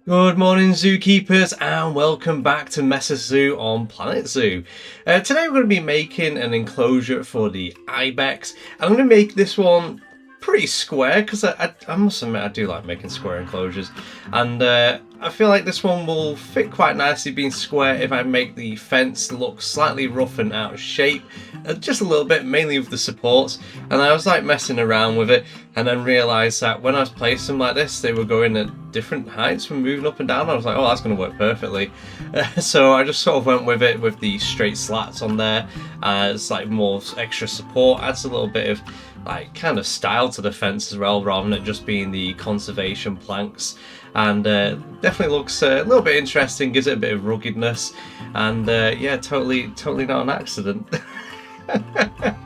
Good morning, zookeepers, and welcome back to Mesa Zoo on Planet Zoo. Today we're going to be making an enclosure for the ibex. I'm going to make this one pretty square because I must admit I do like making square enclosures, and I feel like this one will fit quite nicely being square if I make the fence look slightly rough and out of shape, just a little bit, mainly with the supports. And I was like messing around with it and then realised that when I was placing them like this, they were going at different heights from moving up and down. I was like, oh, that's going to work perfectly. So I just sort of went with it with the straight slats on there as like more extra support, adds a little bit of like kind of style to the fence as well, rather than it just being the conservation planks. And definitely looks a little bit interesting, gives it a bit of ruggedness, and yeah, totally not an accident.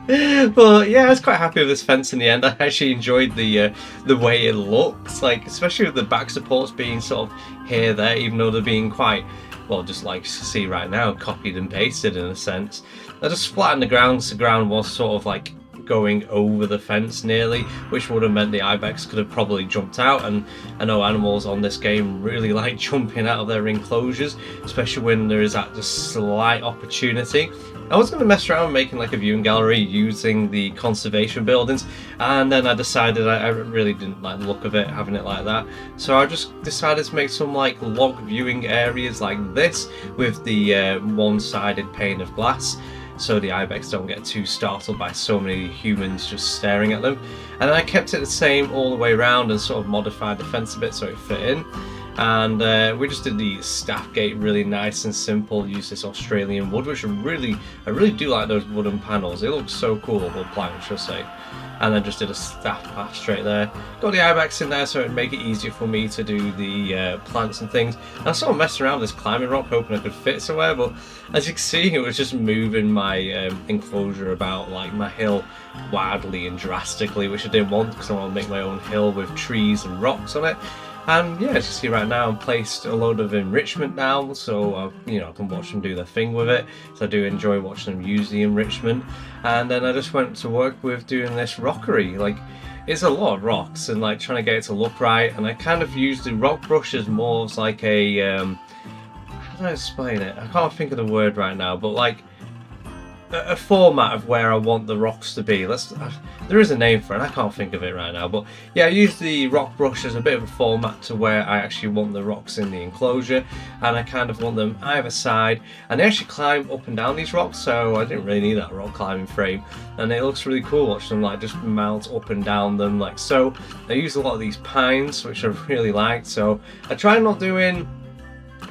But yeah, I was quite happy with this fence in the end. I actually enjoyed the way it looks, like especially with the back supports being sort of here there, even though they're being quite, well, just like you see right now, copied and pasted in a sense. I just flattened the ground, so the ground was sort of like going over the fence nearly, which would have meant the ibex could have probably jumped out, and I know animals on this game really like jumping out of their enclosures, especially when there is that just slight opportunity. I was going to mess around making like a viewing gallery using the conservation buildings, and then I decided I really didn't like the look of it having it like that, so I just decided to make some like log viewing areas like this with the one-sided pane of glass, so the ibex don't get too startled by so many humans just staring at them. And I kept it the same all the way around and sort of modified the fence a bit so it fit in. And we just did the staff gate really nice and simple, used this Australian wood, which I really do like those wooden panels. They look so cool, or plank I should say. And then just did a staff path straight there. Got the ibex in there so it'd make it easier for me to do the plants and things. And I sort of messed around with this climbing rock hoping I could fit somewhere, but as you can see, it was just moving my enclosure about, like my hill, wildly and drastically, which I didn't want because I want to make my own hill with trees and rocks on it. And yeah, as you see right now, I've placed a load of enrichment down, so you know, I can watch them do their thing with it. So I do enjoy watching them use the enrichment. And then I just went to work with doing this rockery. Like, it's a lot of rocks and like trying to get it to look right. And I kind of used the rock brush as more as like a how do I explain it? I can't think of the word right now, but like a format of where I want the rocks to be. There is a name for it, I can't think of it right now, but yeah, I use the rock brush as a bit of a format to where I actually want the rocks in the enclosure, and I kind of want them either side, and they actually climb up and down these rocks, so I didn't really need that rock climbing frame, and it looks really cool watching them like just mount up and down them like so. I use a lot of these pines, which I really liked, so I try not doing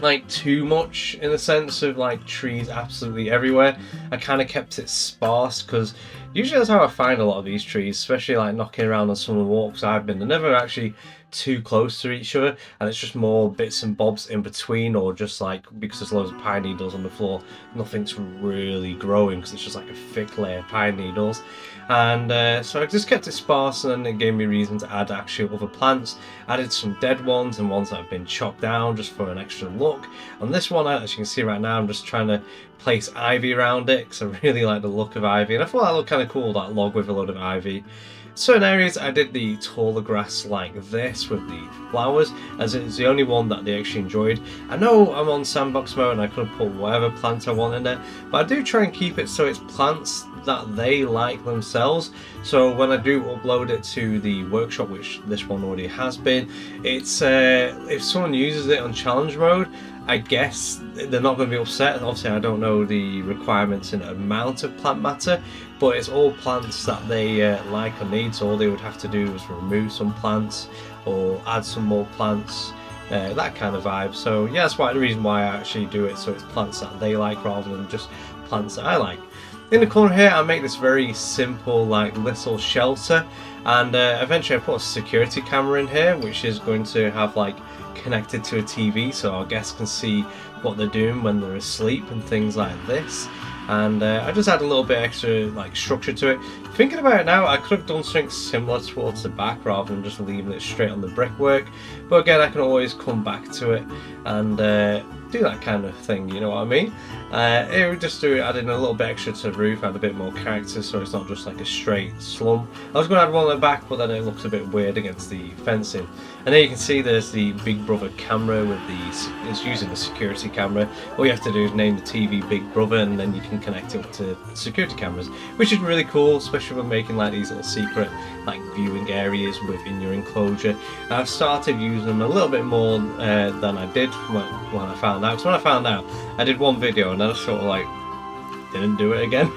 like too much in the sense of like trees absolutely everywhere. I kind of kept it sparse because usually that's how I find a lot of these trees, especially like knocking around on some of the walks I've been. They're never actually too close to each other, and it's just more bits and bobs in between, or just like because there's loads of pine needles on the floor, nothing's really growing because it's just like a thick layer of pine needles. And so I just kept it sparse, and then it gave me reason to add actually other plants. Added some dead ones and ones that have been chopped down just for an extra look. On this one, as you can see right now, I'm just trying to place ivy around it because I really like the look of ivy, and I thought that looked kind of cool, that log with a load of ivy. Certain areas I did the taller grass like this with the flowers, as it's the only one that they actually enjoyed. I know I'm on sandbox mode and I could put whatever plant I want in there, but I do try and keep it so it's plants that they like themselves. So when I do upload it to the workshop, which this one already has been, it's if someone uses it on challenge mode, I guess they're not going to be upset. Obviously I don't know the requirements in amount of plant matter, but it's all plants that they like or need, so all they would have to do is remove some plants or add some more plants, that kind of vibe. So yeah, that's the reason why I actually do it, so it's plants that they like rather than just plants that I like. In the corner here, I make this very simple like little shelter, and eventually I put a security camera in here, which is going to have like connected to a TV, so our guests can see what they're doing when they're asleep and things like this. And I just add a little bit extra like structure to it. Thinking about it now, I could have done something similar towards the back rather than just leaving it straight on the brickwork, but again, I can always come back to it and do that kind of thing, you know what I mean? It would just do adding a little bit extra to the roof, add a bit more character, so it's not just like a straight slump. I was going to add one on the back, but then it looks a bit weird against the fencing. And there you can see there's the Big Brother camera with it's using the security camera. All you have to do is name the TV Big Brother, and then you can connect it up to security cameras, which is really cool, especially when making like these little secret like viewing areas within your enclosure. I've started using them a little bit more than I did when I found out. Because when I found out, I did one video and then I sort of like didn't do it again.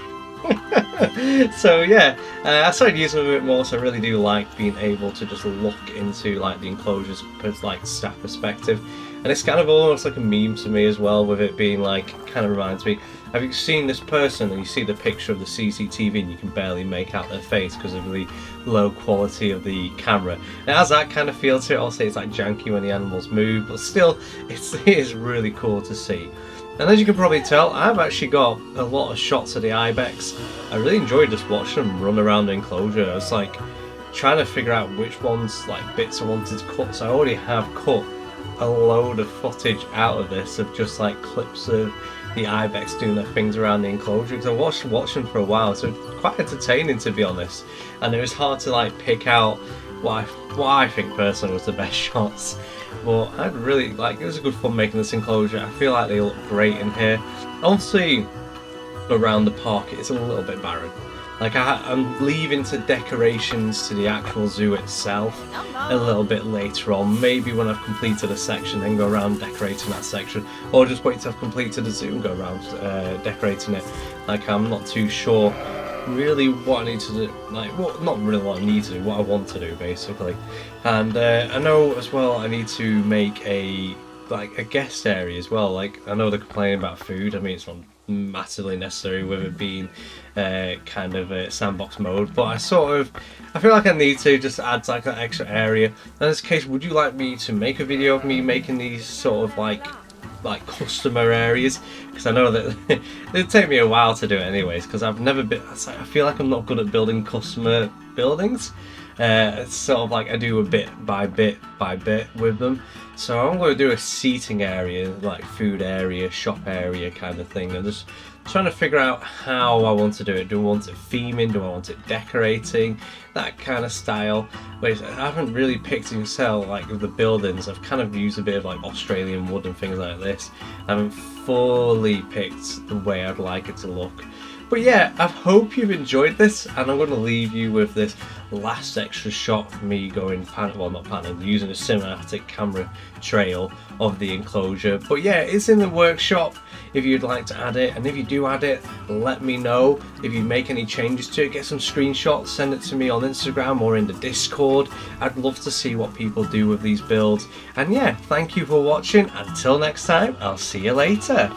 So yeah, I started using them a bit more, so I really do like being able to just look into like the enclosures from like staff perspective. And it's kind of almost like a meme to me as well, with it being like, kind of reminds me, have you seen this person and you see the picture of the CCTV and you can barely make out their face because of the low quality of the camera? It has that kind of feel to it. Obviously it's like janky when the animals move, but still it is really cool to see. And as you can probably tell, I've actually got a lot of shots of the ibex. I really enjoyed just watching them run around the enclosure. I was like trying to figure out which ones, like bits I wanted to cut. So I already have cut a load of footage out of this of just like clips of the ibex doing their things around the enclosure, because I watched them for a while, so it's quite entertaining to be honest. And it was hard to like pick out what I think personally was the best shots. But I'd really like, it was a good fun making this enclosure. I feel like they look great in here. Obviously around the park it's a little bit barren. Like I'm leaving to decorations to the actual zoo itself a little bit later on. Maybe when I've completed a section, then go around decorating that section, or just wait till I've completed the zoo and go around decorating it. Like I'm not too sure really what I need to do, like what, not really what I need to do, what I want to do basically. And I know as well I need to make a guest area as well. Like I know they're complaining about food. I mean, it's not massively necessary with it being kind of a sandbox mode, but I feel like I need to just add like an extra area. In this case, would you like me to make a video of me making these sort of like customer areas? Because I know that it'd take me a while to do it anyways, because I've never been, I feel like I'm not good at building customer buildings. It's sort of like I do a bit by bit with them. So I'm going to do a seating area, like food area, shop area kind of thing, and just trying to figure out how I want to do it. Do I want it theming? Do I want it decorating? That kind of style. But I haven't really picked myself like with the buildings. I've kind of used a bit of like Australian wood and things like this. I haven't fully picked the way I'd like it to look. But yeah, I hope you've enjoyed this, and I'm going to leave you with this last extra shot of me going using a cinematic camera trail of the enclosure. But yeah, it's in the workshop if you'd like to add it, and if you do add it, let me know. If you make any changes to it, get some screenshots, send it to me on Instagram or in the Discord. I'd love to see what people do with these builds. And yeah, thank you for watching. Until next time, I'll see you later.